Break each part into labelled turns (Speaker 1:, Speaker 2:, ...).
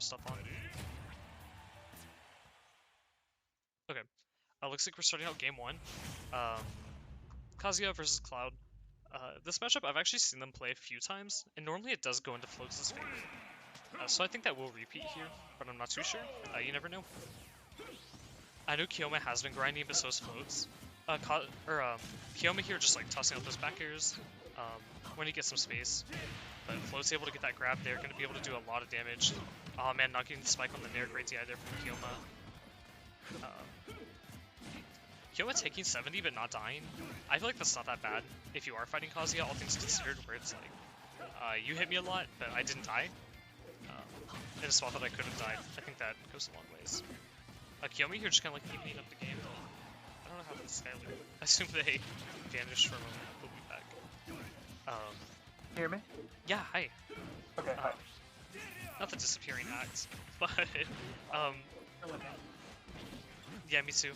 Speaker 1: stuff on. Okay. Looks like we're starting out game 1. Kazuya versus Cloud. This matchup, I've actually seen them play a few times, and normally it does go into Floats' favor. So I think that will repeat here, but I'm not too sure. You never know. I know XKyouma has been grinding, but so is Floats. XKyouma here just like tossing out those back airs when he gets some space. But Float's able to get that grab there, gonna be able to do a lot of damage. Oh man, not getting the spike on the Nair, great DI there from XKyouma. XKyouma taking 70 but not dying. I feel like that's not that bad if you are fighting Kazuya, all things considered, where it's like, you hit me a lot, but I didn't die. In a spot that I could have died. I think that goes a long ways. XKyouma here just kind of like keeping up the game. I don't know how this Skyler. I assume they vanished for a moment. They'll be back.
Speaker 2: Hear me?
Speaker 1: Yeah, hi.
Speaker 2: Okay, hi.
Speaker 1: Not the disappearing act, but yeah, me too.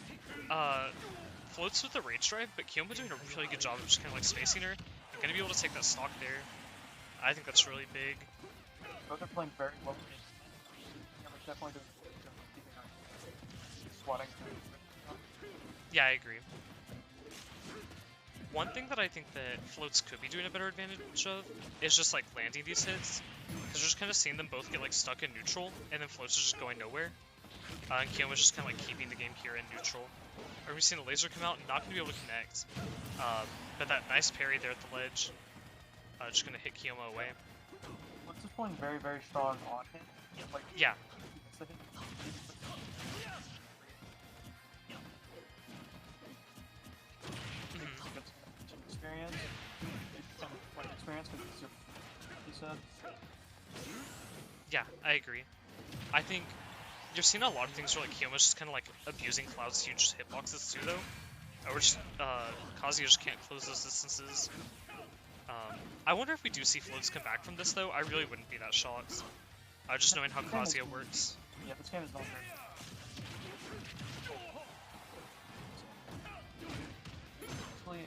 Speaker 1: Floats with the rage drive, but XKyouma doing a really good job of just kind of like spacing her. I'm gonna be able to take that stock there. I think that's really big.
Speaker 2: Both are playing very well. XKyouma's definitely doing a good job of keeping her swatting through.
Speaker 1: Yeah, I agree. One thing that I think that Floats could be doing a better advantage of is just like landing these hits, because we're just kind of seeing them both get like stuck in neutral, and then Floats is just going nowhere. And XKyouma's just kind of like keeping the game here in neutral. We've seen the laser come out, not going to be able to connect. But that nice parry there at the ledge, just going to hit XKyouma away.
Speaker 2: Floats is playing very, very strong on him. Like,
Speaker 1: yeah.
Speaker 2: Experience. Because it's your, he said.
Speaker 1: Yeah, I agree. I think you're seeing a lot of things where like XKyouma's just kind of like abusing Cloud's huge hitboxes too, though. Or just Kazuya just can't close those distances. I wonder if we do see Floats come back from this though. I really wouldn't be that shocked. Just knowing how Kazuya works.
Speaker 2: Yeah, this game is not very. Actually,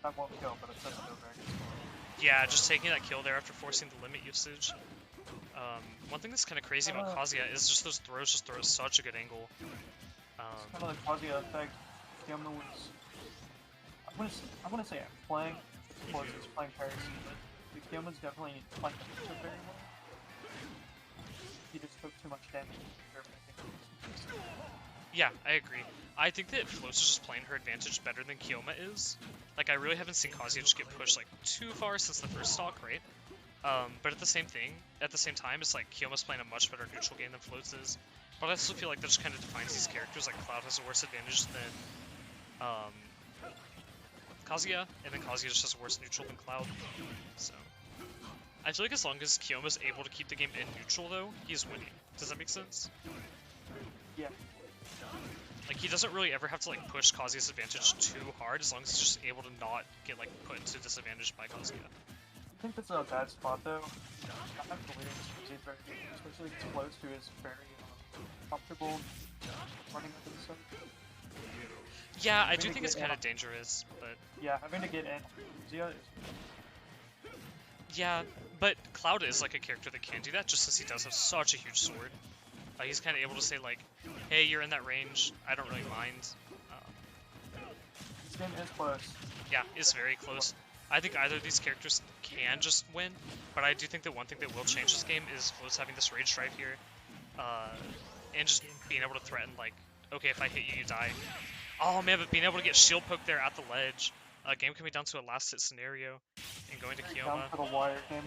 Speaker 2: that won't kill, but it doesn't go very good.
Speaker 1: Yeah, just taking that kill there after forcing the limit usage. One thing that's kind of crazy about Kazuya is just those throws just throw at such a good angle.
Speaker 2: It's kind of like Kazuya effect. XKyouma was, I wouldn't say playing, it's playing parries, but XKyouma's definitely playing the matchup very well. He just took too much damage.
Speaker 1: Yeah, I agree. I think that Floats is just playing her advantage better than XKyouma is. Like, I really haven't seen Kazuya just get pushed like too far since the first stock, right? But at the same time, it's like XKyouma's playing a much better neutral game than Floats is. But I also feel like that just kind of defines these characters. Like, Cloud has a worse advantage than Kazuya, and then Kazuya just has a worse neutral than Cloud. So I feel like as long as XKyouma's able to keep the game in neutral, though, he's winning. Does that make sense?
Speaker 2: Yeah.
Speaker 1: Like, he doesn't really ever have to like push Kazuya's advantage too hard, as long as he's just able to not get like put into disadvantage by Kazuya.
Speaker 2: I think that's a bad spot though. I have to lead very good, especially because Floats, who is very comfortable running into the stuff.
Speaker 1: Yeah, I do think it's kind of dangerous, but
Speaker 2: yeah, having to get in Kazuya is.
Speaker 1: Yeah, but Cloud is like a character that can do that, just since he does have such a huge sword. He's kind of able to say like, hey, you're in that range, I don't really mind.
Speaker 2: This game is close.
Speaker 1: Yeah, it's very close. I think either of these characters can just win, but I do think that one thing that will change this game is Floats having this rage drive here, and just being able to threaten like, okay, if I hit you, you die. Oh man, but being able to get shield poke there at the ledge. Game coming down to a last hit scenario, and going to XKyouma.
Speaker 2: Down for the wire game.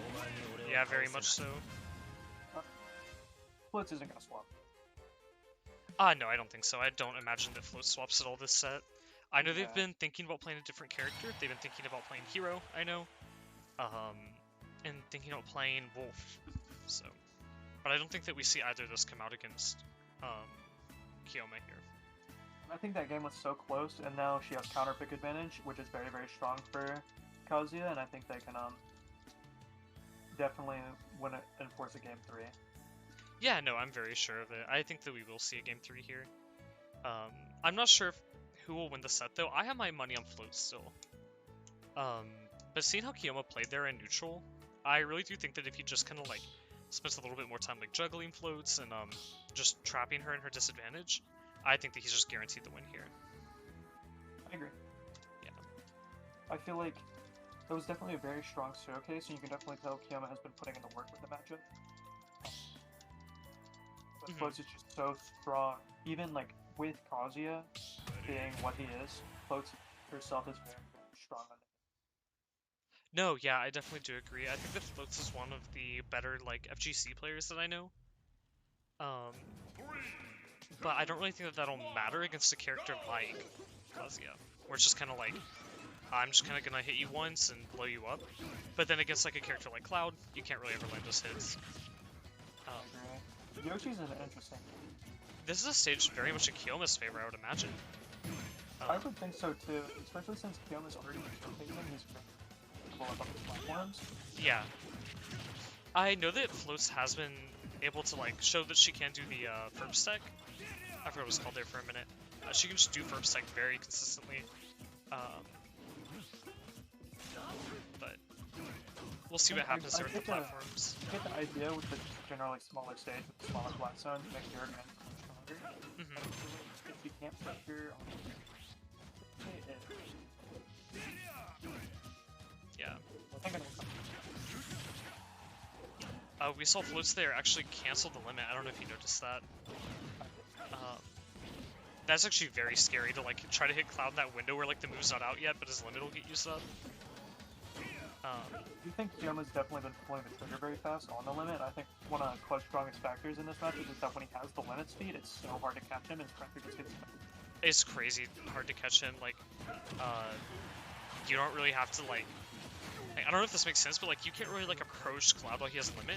Speaker 1: Yeah, very much so.
Speaker 2: Floats isn't gonna swap.
Speaker 1: No, I don't think so. I don't imagine that Float swaps at all this set. I know they've been thinking about playing a different character. They've been thinking about playing Hero, I know. And thinking about playing Wolf. So, but I don't think that we see either of those come out against XKyouma here.
Speaker 2: I think that game was so close, and now she has counter pick advantage, which is very, very strong for Kazuya, and I think they can definitely enforce a game 3.
Speaker 1: Yeah, no, I'm very sure of it. I think that we will see a game 3 here. I'm not sure who will win the set, though. I have my money on Floats still. But seeing how XKyouma played there in neutral, I really do think that if he just kind of like spends a little bit more time like juggling floats and just trapping her in her disadvantage, I think that he's just guaranteed the win here.
Speaker 2: I agree.
Speaker 1: Yeah.
Speaker 2: I feel like that was definitely a very strong showcase, and you can definitely tell xKyouma has been putting in the work with the matchup. But Floats is just so strong. Even like with Kazuya being what he is, Floats herself is very, very strong on it.
Speaker 1: No, yeah, I definitely do agree. I think that Floats is one of the better like FGC players that I know. But I don't really think that that'll matter against a character like Kazuya, where it's just kind of like, I'm just kind of gonna hit you once and blow you up. But then against like a character like Cloud, you can't really ever land those hits.
Speaker 2: Yoshi's an interesting.
Speaker 1: This is a stage very much in xKyouma's favor, I would imagine.
Speaker 2: I would think so too, especially since xKyouma's already been showcasing his up on the platforms.
Speaker 1: Yeah. I know that Floats has been able to like show that she can do the firm stack. I forgot what it was called there for a minute. She can just do firm stack very consistently. But we'll see what happens there with the platforms.
Speaker 2: I get the idea with the generally smaller stage with the smaller flat zone to make your advantage stronger. If you can't pressure on
Speaker 1: yeah.
Speaker 2: I think
Speaker 1: we saw Floats there actually cancel the limit. I don't know if you noticed that. That's actually very scary to like try to hit Cloud in that window where like the move's not out yet, but his limit will get used up.
Speaker 2: You think xKyouma's definitely been pulling the trigger very fast on the limit. I think one of Cloud's strongest factors in this match is that when he has the limit speed, it's so hard to catch him, and his pressure just gets.
Speaker 1: It's crazy hard to catch him. Like, you don't really have to like I don't know if this makes sense, but like you can't really like approach Cloud while he has limit.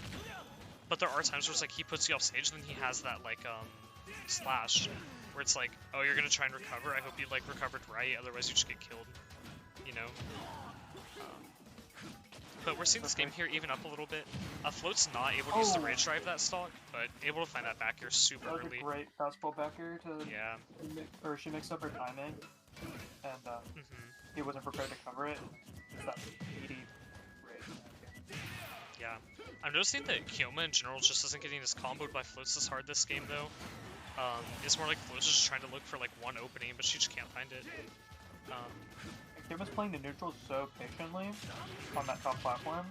Speaker 1: But there are times where it's like he puts you off stage, and then he has that like slash, where it's like, oh, you're gonna try and recover. I hope you like recovered right, otherwise you just get killed. You know. But we're seeing this game here even up a little bit. Float's not able to use the rage drive that stock, but able to find that back here super
Speaker 2: early.
Speaker 1: That was a
Speaker 2: great fastball backer to.
Speaker 1: Yeah.
Speaker 2: Or she mixed up her timing, and he wasn't prepared to cover it. It's that 80 rage.
Speaker 1: Yeah. I'm noticing that xKyouma in general just isn't getting as comboed by Floats as hard this game though. It's more like Floats is just trying to look for like one opening, but she just can't find it.
Speaker 2: xKyouma's playing the neutral so patiently on that top platform.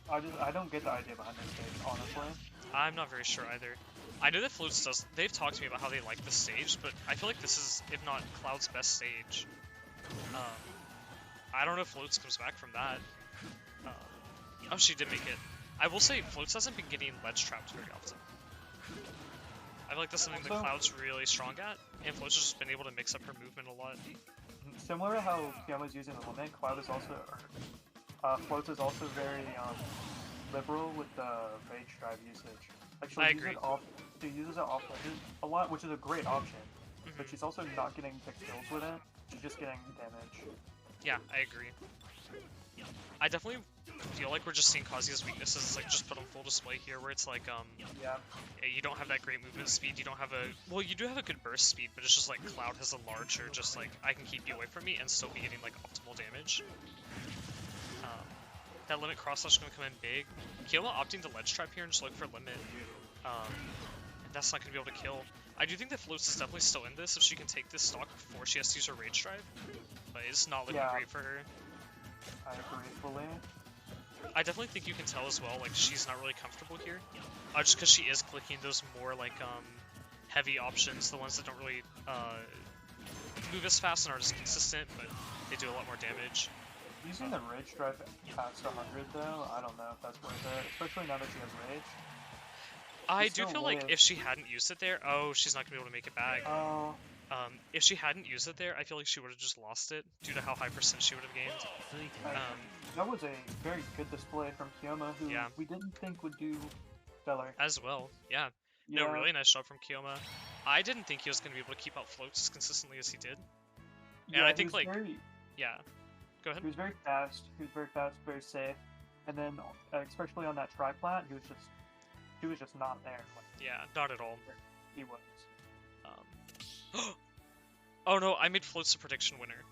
Speaker 2: I don't get the idea behind this stage, honestly.
Speaker 1: I'm not very sure either. I know that Floats does. They've talked to me about how they like this stage, but I feel like this is, if not Cloud's best stage. I don't know if Floats comes back from that. Oh, she did make it. I will say, Floats hasn't been getting ledge trapped very often. I feel like that's something that Cloud's really strong at, and Floats has just been able to mix up her movement a lot.
Speaker 2: Similar to how xKyouma's using the limit, Cloud is also, Floats is also very liberal with the rage drive usage. Like she uses it off ledges a lot, which is a great option. But she's also not getting the kills with it. She's just getting damage.
Speaker 1: Yeah, I agree. I definitely feel like we're just seeing Kazuya's weaknesses. It's like just put on full display here, where it's like you don't have that great movement speed. You don't have well, you do have a good burst speed, but it's just like Cloud has a larger, just like I can keep you away from me and still be getting like optimal damage. That limit cross slash is gonna come in big. xKyouma opting to ledge trap here and just look for limit. And that's not gonna be able to kill. I do think that Floats is definitely still in this if she can take this stock before she has to use her rage drive, but it's not looking great for her.
Speaker 2: I agree fully.
Speaker 1: I definitely think you can tell as well, like she's not really comfortable here, just because she is clicking those more like heavy options, the ones that don't really move as fast and aren't as consistent, but they do a lot more damage.
Speaker 2: Using the rage drive past 100 though, I don't know if that's worth it, especially now that she has rage.
Speaker 1: I do feel like if she hadn't used it there, she's not gonna be able to make it back.
Speaker 2: Oh.
Speaker 1: If she hadn't used it there, I feel like she would have just lost it due to how high percent she would have gained.
Speaker 2: That was a very good display from xKyouma, who we didn't think would do stellar.
Speaker 1: As well, yeah. No, really nice job from xKyouma. I didn't think he was going to be able to keep out Floats as consistently as he did. And I think, like, yeah. Go ahead.
Speaker 2: He was very fast, very safe. And then, especially on that tri-plat, he was just not there. Like,
Speaker 1: yeah, not at all.
Speaker 2: He was.
Speaker 1: Oh no, I made Floats a prediction winner.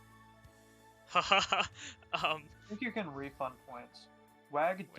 Speaker 1: Haha.
Speaker 2: I think you can refund points. WAG did.